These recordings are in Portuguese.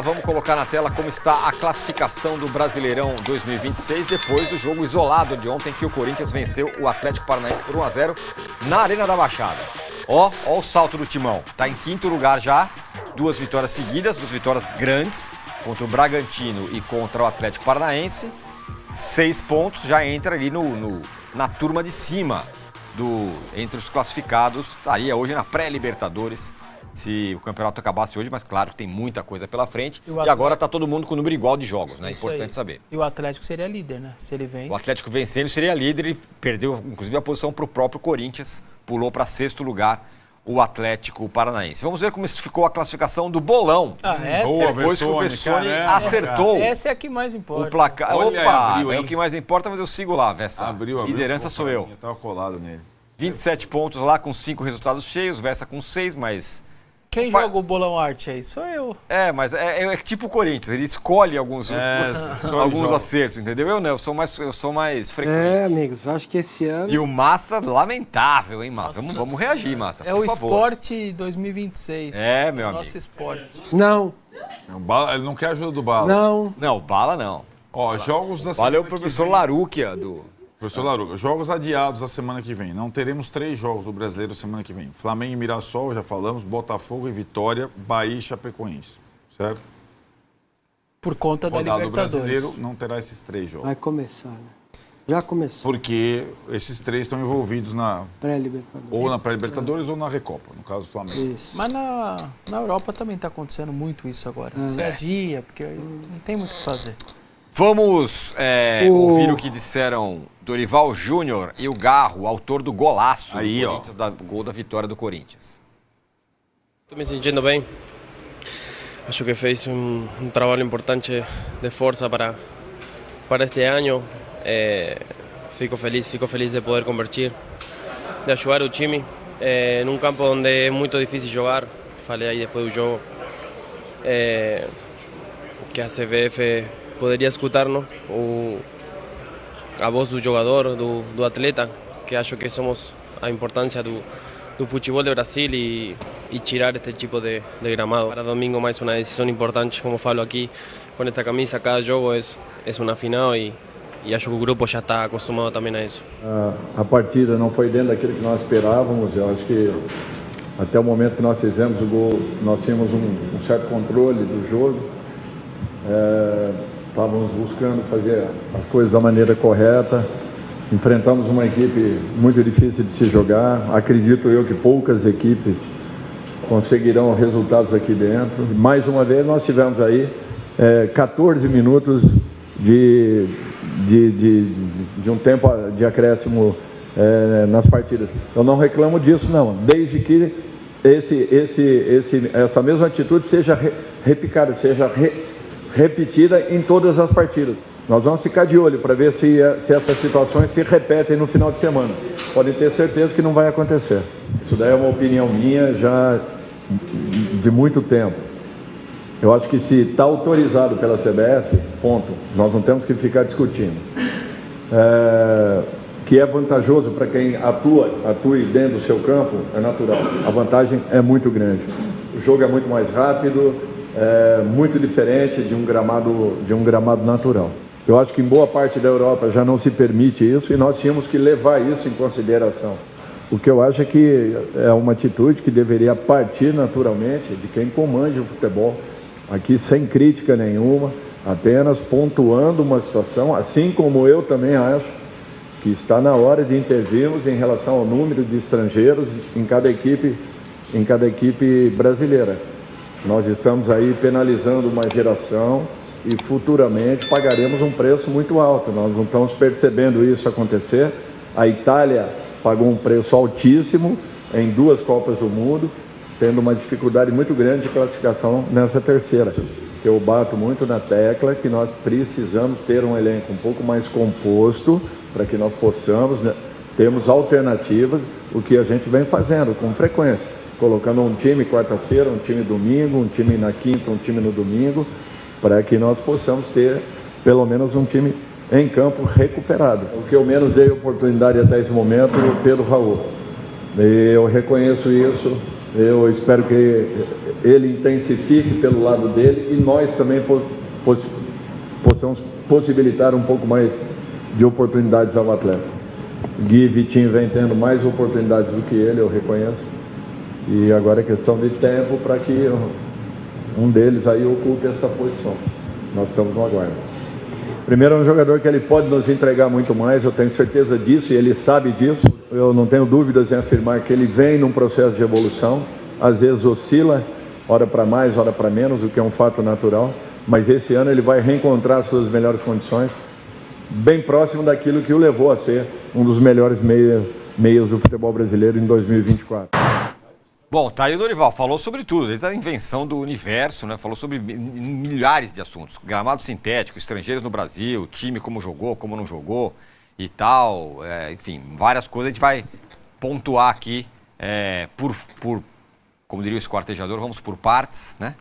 Vamos colocar na tela como está a classificação do Brasileirão 2026 depois do jogo isolado de ontem que o Corinthians venceu o Atlético Paranaense por 1-0 na Arena da Baixada. Ó o salto do Timão, tá em quinto lugar já, 2 vitórias seguidas, 2 vitórias grandes contra o Bragantino e contra o Atlético Paranaense. 6 pontos, já entra ali na turma de cima entre os classificados, estaria hoje na pré-Libertadores. Se o campeonato acabasse hoje, mas claro que tem muita coisa pela frente. E agora está todo mundo com o número igual de jogos, né? Importante saber. E o Atlético seria líder, né? Se ele vence. O Atlético vencendo seria líder e perdeu, inclusive, a posição para o próprio Corinthians. Pulou para 6º lugar o Atlético Paranaense. Vamos ver como ficou a classificação do bolão. Depois que o Vessone acertou. Essa é a que mais importa. O placar. Olha, Opa, abriu, é o que mais importa, mas eu sigo lá, Vessa. Abriu, liderança sou eu. Tava colado nele. 27 pontos lá com 5 resultados cheios, Vessa com 6, mas... Quem joga o bolão arte aí? Sou eu. Mas é tipo o Corinthians, ele escolhe alguns acertos, entendeu? Eu não, eu sou mais frequente. Amigos, acho que esse ano... E o Massa, lamentável, hein, Massa? Vamos reagir, Massa, É o Esporte 2026. Meu amigo. Nosso esporte. Não. Ele não quer ajuda do Bala. Não. Não, Bala não. Ó, jogos da semana Bala é o professor Larúquia do... Professor Laruca, jogos adiados a semana que vem. Não teremos 3 jogos do Brasileiro semana que vem. Flamengo e Mirassol, já falamos, Botafogo e Vitória, Bahia e Chapecoense, certo? Por conta da Rodada do Libertadores. Brasileiro não terá esses 3 jogos. Vai começar, né? Já começou. Porque esses 3 estão envolvidos na... Pré-Libertadores. Ou na pré-Libertadores ou na Recopa, no caso do Flamengo. Isso. Mas na Europa também está acontecendo muito isso agora. Você adia, porque não tem muito o que fazer. Vamos ouvir o que disseram Dorival Júnior e o Garro, autor do golaço aí, do Corinthians, gol da vitória do Corinthians. Estou me sentindo bem. Acho que fez um trabalho importante de força para este ano. Fico feliz de poder convertir, de ajudar o time num campo onde é muito difícil jogar. Falei aí depois do jogo que a CBF poderia escutar-nos, a voz do jogador, do atleta, que acho que somos a importância do futebol de Brasil e tirar este tipo de gramado. Para domingo mais uma decisão importante, como falo aqui, com esta camisa, cada jogo é uma final e acho que o grupo já está acostumado também a isso. A partida não foi dentro daquilo que nós esperávamos, eu acho que até o momento que nós fizemos o gol, nós tínhamos um certo controle do jogo. Estávamos buscando fazer as coisas da maneira correta, enfrentamos uma equipe muito difícil de se jogar, acredito eu que poucas equipes conseguirão resultados aqui dentro. Mais uma vez nós tivemos aí 14 minutos de um tempo de acréscimo nas partidas. Eu não reclamo disso não, desde que essa mesma atitude seja repetida em todas as partidas. Nós vamos ficar de olho para ver se essas situações se repetem no final de semana. Podem ter certeza que não vai acontecer. Isso daí é uma opinião minha já de muito tempo. Eu acho que se está autorizado pela CBF, ponto. Nós não temos que ficar discutindo. Que é vantajoso para quem atue dentro do seu campo, é natural. A vantagem é muito grande. O jogo é muito mais rápido, muito diferente de um gramado natural. Eu acho que em boa parte da Europa já não se permite isso e nós tínhamos que levar isso em consideração. O que eu acho é que é uma atitude que deveria partir naturalmente de quem comande o futebol, aqui sem crítica nenhuma, apenas pontuando uma situação, assim como eu também acho que está na hora de intervirmos em relação ao número de estrangeiros em cada equipe brasileira. Nós estamos aí penalizando uma geração e futuramente pagaremos um preço muito alto. Nós não estamos percebendo isso acontecer. A Itália pagou um preço altíssimo em 2 Copas do Mundo, tendo uma dificuldade muito grande de classificação nessa terceira. Eu bato muito na tecla que nós precisamos ter um elenco um pouco mais composto para que nós possamos termos alternativas, o que a gente vem fazendo com frequência, colocando um time quarta-feira, um time domingo, um time na quinta, um time no domingo, para que nós possamos ter pelo menos um time em campo recuperado. O que eu menos dei oportunidade até esse momento é o Pedro Raul. Eu reconheço isso, Eu espero que ele intensifique pelo lado dele e nós também possamos possibilitar um pouco mais de oportunidades ao atleta. Gui e Vitinho vem tendo mais oportunidades do que ele, eu reconheço. E agora é questão de tempo para que um deles aí ocupe essa posição. Nós estamos no aguardo. Primeiro, é um jogador que ele pode nos entregar muito mais, eu tenho certeza disso e ele sabe disso. Eu não tenho dúvidas em afirmar que ele vem num processo de evolução. Às vezes oscila, hora para mais, hora para menos, o que é um fato natural. Mas esse ano ele vai reencontrar suas melhores condições, bem próximo daquilo que o levou a ser um dos melhores meias do futebol brasileiro em 2024. Bom, tá aí o Dorival, falou sobre tudo, desde a invenção do universo, né? Falou sobre milhares de assuntos, gramado sintético, estrangeiros no Brasil, time como jogou, como não jogou e tal, enfim, várias coisas a gente vai pontuar aqui como diria o esquartejador, vamos por partes, né?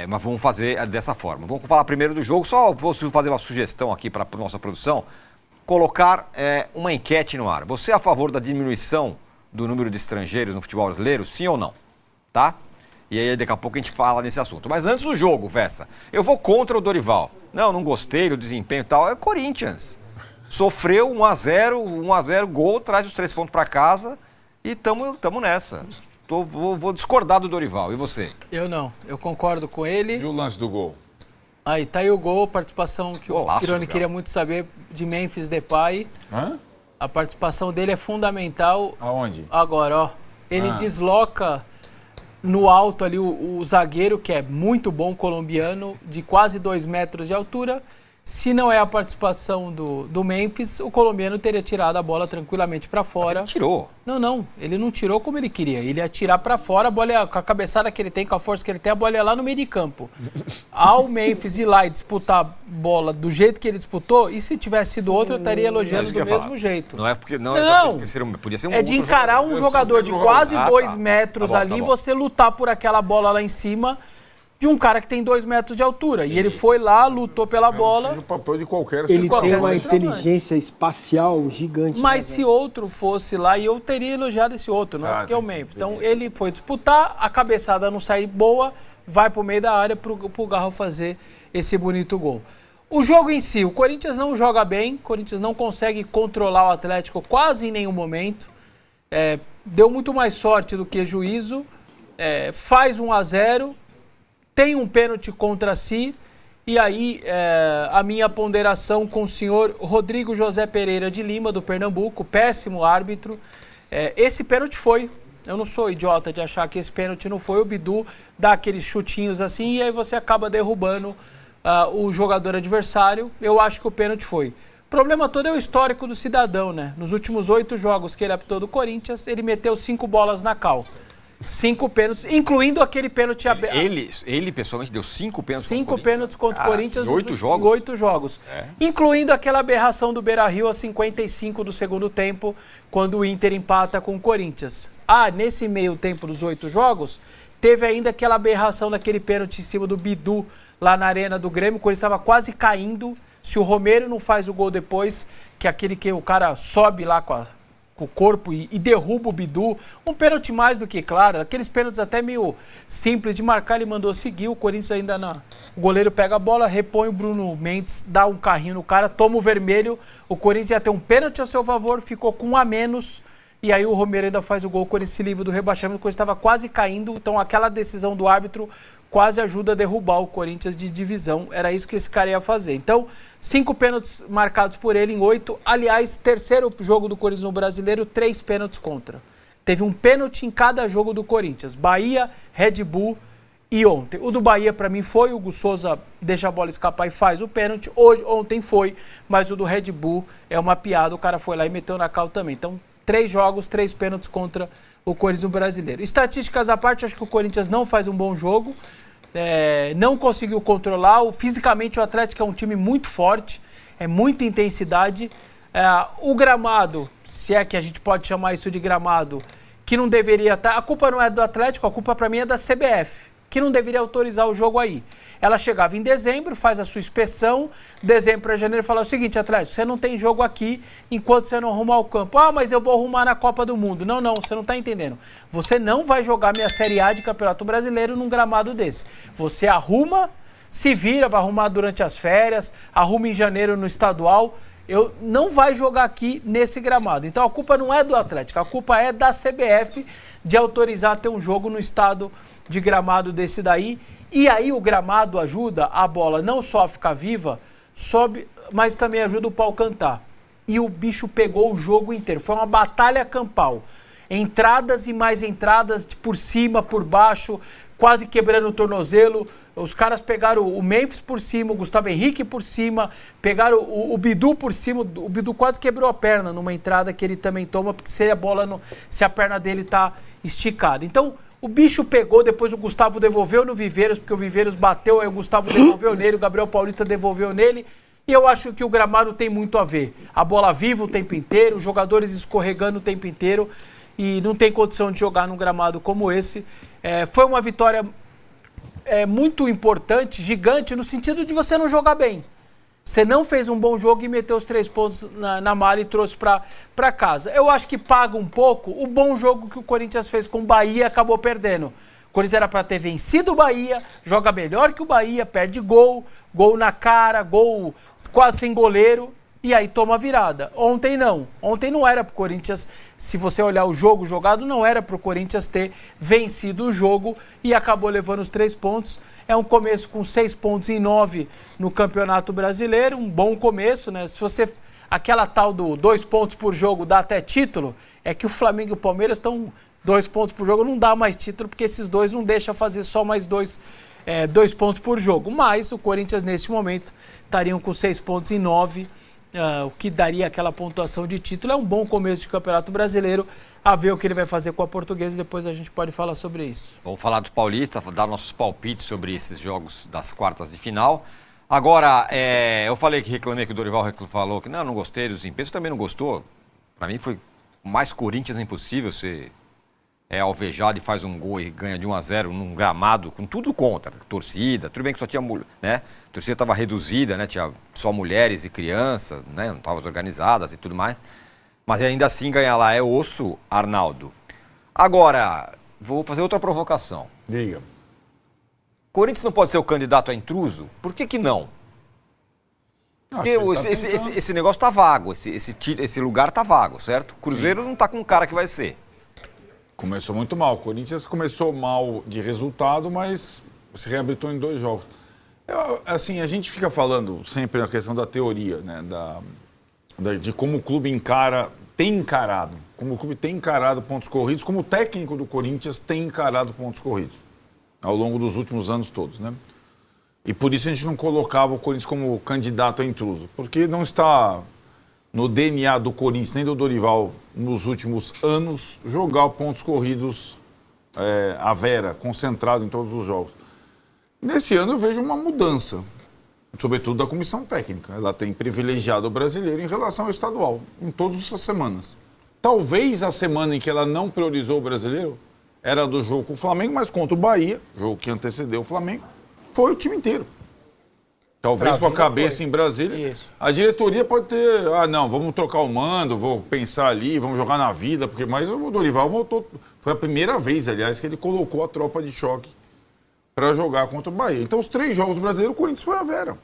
Mas vamos fazer dessa forma. Vamos falar primeiro do jogo, só vou fazer uma sugestão aqui para a nossa produção, colocar uma enquete no ar. Você é a favor da diminuição do número de estrangeiros no futebol brasileiro, sim ou não? Tá? E aí daqui a pouco a gente fala nesse assunto. Mas antes do jogo, Vessa, eu vou contra o Dorival. Não gostei do desempenho e tal. É o Corinthians. Sofreu 1-0, gol, traz os 3 pontos para casa e tamo nessa. Vou discordar do Dorival. E você? Eu não. Eu concordo com ele. E o lance do gol? Aí tá aí o gol, participação que Golaço, o Pironi queria muito saber de Memphis Depay. Hã? A participação dele é fundamental. Aonde? Agora, ó, ele desloca no alto ali o zagueiro, que é muito bom, colombiano, de quase 2 metros de altura. Se não é a participação do Memphis, o colombiano teria tirado a bola tranquilamente para fora. Ele tirou. Não, ele não tirou como ele queria. Ele ia tirar para fora, a bola com a cabeçada que ele tem, com a força que ele tem, a bola ia lá no meio de campo. Ao Memphis ir lá e disputar a bola do jeito que ele disputou, e se tivesse sido outro, eu estaria elogiando do mesmo jeito. Não é porque podia ser um é de encarar um jogador de quase 2 metros Tá bom, ali tá e bom. você lutar por aquela bola lá em cima de um cara que tem 2 metros de altura. E ele foi lá, lutou pela bola. O papel de qualquer Ele qualquer tem uma centroavante. inteligência espacial gigante. Mas né, se outro fosse lá, e eu teria elogiado esse outro, não é porque é o Memphis. Então ele foi disputar, a cabeçada não sair boa, vai pro meio da área pro Garro fazer esse bonito gol. O jogo em si, o Corinthians não joga bem, o Corinthians não consegue controlar o Atlético quase em nenhum momento. Deu muito mais sorte do que juízo, faz 1-0, tem um pênalti contra si, e aí a minha ponderação com o senhor Rodrigo José Pereira de Lima, do Pernambuco, péssimo árbitro. Esse pênalti foi. Eu não sou idiota de achar que esse pênalti não foi. O Bidu dá aqueles chutinhos assim e aí você acaba derrubando o jogador adversário. Eu acho que o pênalti foi. O problema todo é o histórico do cidadão, né? Nos últimos 8 jogos que ele apitou do Corinthians, ele meteu 5 bolas na cal. 5 pênaltis, incluindo aquele pênalti aberto. Ele pessoalmente deu 5 pênaltis. 5 pênaltis contra o Corinthians em 8 jogos? Em 8 jogos. Incluindo aquela aberração do Beira-Rio aos 55 do segundo tempo, quando o Inter empata com o Corinthians. Nesse meio tempo dos 8 jogos, teve ainda aquela aberração daquele pênalti em cima do Bidu, lá na arena do Grêmio, quando ele estava quase caindo. Se o Romero não faz o gol depois, que é aquele que o cara sobe lá com o corpo e derruba o Bidu, um pênalti mais do que claro, aqueles pênaltis até meio simples de marcar, ele mandou seguir, o Corinthians ainda o goleiro pega a bola, repõe o Bruno Mendes, dá um carrinho no cara, toma o vermelho, o Corinthians ia ter um pênalti a seu favor, ficou com 1 a menos, e aí o Romero ainda faz o gol, o Corinthians se livra do rebaixamento, o Corinthians estava quase caindo, então aquela decisão do árbitro quase ajuda a derrubar o Corinthians de divisão. Era isso que esse cara ia fazer. Então, 5 pênaltis marcados por ele em 8. Aliás, terceiro jogo do Corinthians no Brasileiro, 3 pênaltis contra. Teve um pênalti em cada jogo do Corinthians. Bahia, Red Bull e ontem. O do Bahia, para mim, foi. O Hugo Souza deixa a bola escapar e faz o pênalti. Ontem foi, mas o do Red Bull é uma piada. O cara foi lá e meteu na cal também. Então, 3 jogos, 3 pênaltis contra o Corinthians no Brasileiro. Estatísticas à parte, acho que o Corinthians não faz um bom jogo. Não conseguiu controlar. Fisicamente, o Atlético é um time muito forte. É muita intensidade. O gramado, se é que a gente pode chamar isso de gramado, que não deveria estar... A culpa não é do Atlético, a culpa para mim é da CBF. que não deveria autorizar o jogo aí. Ela chegava em dezembro, faz a sua inspeção, dezembro para janeiro, fala o seguinte, Atlético, você não tem jogo aqui enquanto você não arrumar o campo. Ah, mas eu vou arrumar na Copa do Mundo. Não, você não está entendendo. Você não vai jogar minha Série A de Campeonato Brasileiro num gramado desse. Você arruma, se vira, vai arrumar durante as férias, arruma em janeiro no estadual. Não vai jogar aqui nesse gramado. Então a culpa não é do Atlético, a culpa é da CBF de autorizar ter um jogo no estado de gramado desse daí. E aí o gramado ajuda a bola não só a ficar viva, sobe, mas também ajuda o pau cantar. E o bicho pegou o jogo inteiro. Foi uma batalha campal. Entradas e mais entradas por cima, por baixo, quase quebrando o tornozelo. Os caras pegaram o Memphis por cima, o Gustavo Henrique por cima, pegaram o Bidu por cima. O Bidu quase quebrou a perna numa entrada que ele também toma, porque se a perna dele tá esticada. Então, o bicho pegou, depois o Gustavo devolveu no Viveiros, porque o Viveiros bateu, aí o Gustavo devolveu nele, o Gabriel Paulista devolveu nele. E eu acho que o gramado tem muito a ver. A bola viva o tempo inteiro, os jogadores escorregando o tempo inteiro, e não tem condição de jogar num gramado como esse. Foi uma vitória muito importante, gigante, no sentido de você não jogar bem. Você não fez um bom jogo e meteu os 3 pontos na mala e trouxe para casa. Eu acho que paga um pouco o bom jogo que o Corinthians fez com o Bahia e acabou perdendo. O Corinthians era para ter vencido o Bahia, joga melhor que o Bahia, perde gol na cara, gol quase sem goleiro, e aí toma a virada. Ontem não era pro Corinthians, se você olhar o jogo jogado, não era pro Corinthians ter vencido o jogo e acabou levando os 3 pontos. É um começo com 6 pontos em 9 no Campeonato Brasileiro, um bom começo, né? Se você, aquela tal do 2 pontos por jogo dá até título, é que o Flamengo e o Palmeiras estão 2 pontos por jogo, não dá mais título, porque esses dois não deixam fazer só mais 2 pontos por jogo. Mas o Corinthians, neste momento, estariam com 6 pontos em 9, o que daria aquela pontuação de título. É um bom começo de Campeonato Brasileiro, a ver o que ele vai fazer com a Portuguesa, e depois a gente pode falar sobre isso. Vamos falar do Paulista, dar nossos palpites sobre esses jogos das quartas de final. Agora, eu reclamei que o Dorival falou que não gostei do desempenho, você também não gostou. Para mim foi o mais Corinthians impossível, você alvejado e faz um gol e ganha de 1-0 num gramado, com tudo contra, torcida, tudo bem que só tinha mulher, né? A torcida estava reduzida, né? Tinha só mulheres e crianças, né? Não estavam organizadas e tudo mais. Mas ainda assim ganhar lá é osso, Arnaldo. Agora, vou fazer outra provocação. Diga. Corinthians não pode ser o candidato a intruso? Por que não? Porque esse negócio tá vago, esse lugar tá vago, certo? Cruzeiro não tá com um cara que vai ser. Começou muito mal. O Corinthians começou mal de resultado, mas se reabilitou em 2 jogos. A gente fica falando sempre na questão da teoria, né? De como o clube como o clube tem encarado pontos corridos, como o técnico do Corinthians tem encarado pontos corridos ao longo dos últimos anos todos, né? E por isso a gente não colocava o Corinthians como candidato a intruso, porque não está no DNA do Corinthians, nem do Dorival, nos últimos anos, jogar pontos corridos à vera, concentrado em todos os jogos. Nesse ano eu vejo uma mudança, sobretudo da comissão técnica. Ela tem privilegiado o brasileiro em relação ao estadual, em todas as semanas. Talvez a semana em que ela não priorizou o brasileiro era do jogo com o Flamengo, mas contra o Bahia, jogo que antecedeu o Flamengo, foi o time inteiro. Talvez com a cabeça em Brasília. Isso. A diretoria pode ter, vamos trocar o mando, vou pensar ali, vamos jogar na vida, mas o Dorival voltou. Foi a primeira vez, aliás, que ele colocou a tropa de choque para jogar contra o Bahia. Então, os 3 jogos brasileiros, o Corinthians foi a vera.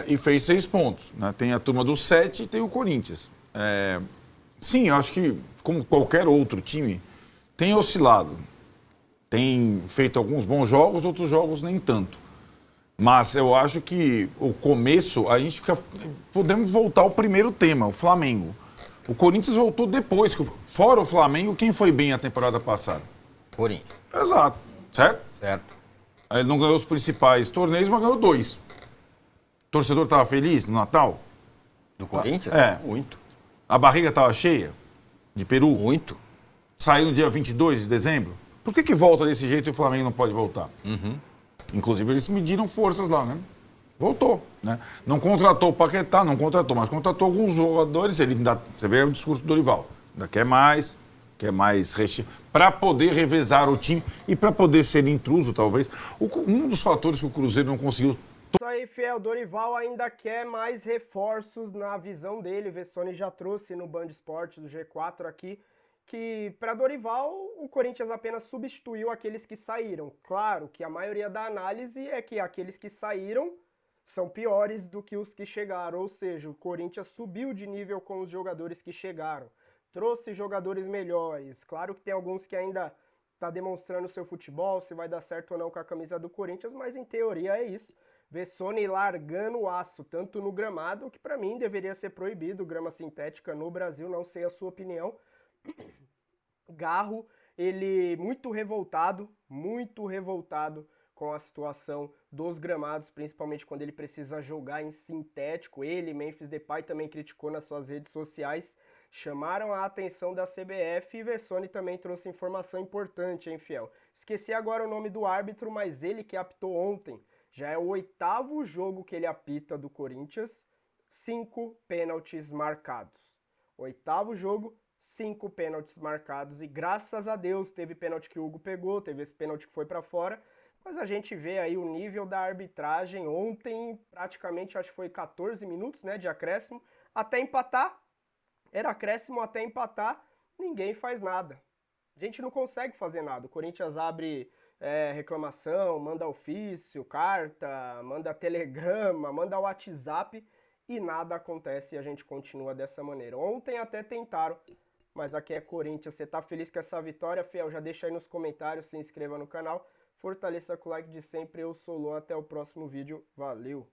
E fez 6 pontos. Né? Tem a turma do 7 e tem o Corinthians. Sim, eu acho que, como qualquer outro time, tem oscilado. Tem feito alguns bons jogos, outros jogos nem tanto. Mas eu acho que o começo, podemos voltar ao primeiro tema, o Flamengo. O Corinthians voltou depois, fora o Flamengo, quem foi bem a temporada passada? Corinthians. Exato, certo? Certo. Ele não ganhou os principais torneios, mas ganhou 2. O torcedor estava feliz no Natal? Do Corinthians? Muito. A barriga estava cheia? De peru? Muito. Saiu no dia 22 de dezembro? Por que volta desse jeito e o Flamengo não pode voltar? Uhum. Inclusive, eles mediram forças lá, né? Voltou, né? Não contratou o Paquetá, mas contratou alguns jogadores. Você vê o discurso do Dorival. Ainda quer que é mais para poder revezar o time e para poder ser intruso, talvez. Um dos fatores que o Cruzeiro não conseguiu. Isso aí, Fiel. Dorival ainda quer mais reforços na visão dele. Vessone já trouxe no Band Esporte do G4 aqui que para Dorival o Corinthians apenas substituiu aqueles que saíram. Claro que a maioria da análise é que aqueles que saíram são piores do que os que chegaram, ou seja, o Corinthians subiu de nível com os jogadores que chegaram, trouxe jogadores melhores. Claro que tem alguns que ainda tá demonstrando seu futebol, se vai dar certo ou não com a camisa do Corinthians, mas em teoria é isso. Vessone largando o aço, tanto no gramado, que para mim deveria ser proibido, grama sintética no Brasil, não sei a sua opinião. Garro, ele muito revoltado com a situação dos gramados, principalmente quando ele precisa jogar em sintético. Ele, Memphis Depay, também criticou nas suas redes sociais, chamaram a atenção da CBF e Vessone também trouxe informação importante, hein, Fiel? Esqueci agora o nome do árbitro, mas ele que apitou ontem. Já é o 8º jogo que ele apita do Corinthians, 5 pênaltis marcados. 8º jogo, 5 pênaltis marcados e graças a Deus teve pênalti que o Hugo pegou, teve esse pênalti que foi para fora, mas a gente vê aí o nível da arbitragem ontem, praticamente acho que foi 14 minutos, né, de acréscimo, até empatar, era acréscimo até empatar, ninguém faz nada. A gente não consegue fazer nada, o Corinthians abre reclamação, manda ofício, carta, manda telegrama, manda WhatsApp e nada acontece e a gente continua dessa maneira. Ontem até tentaram, mas aqui é Corinthians. Você tá feliz com essa vitória, Fiel? Já deixa aí nos comentários, se inscreva no canal, fortaleça com o like de sempre. Eu sou o Lô, até o próximo vídeo. Valeu!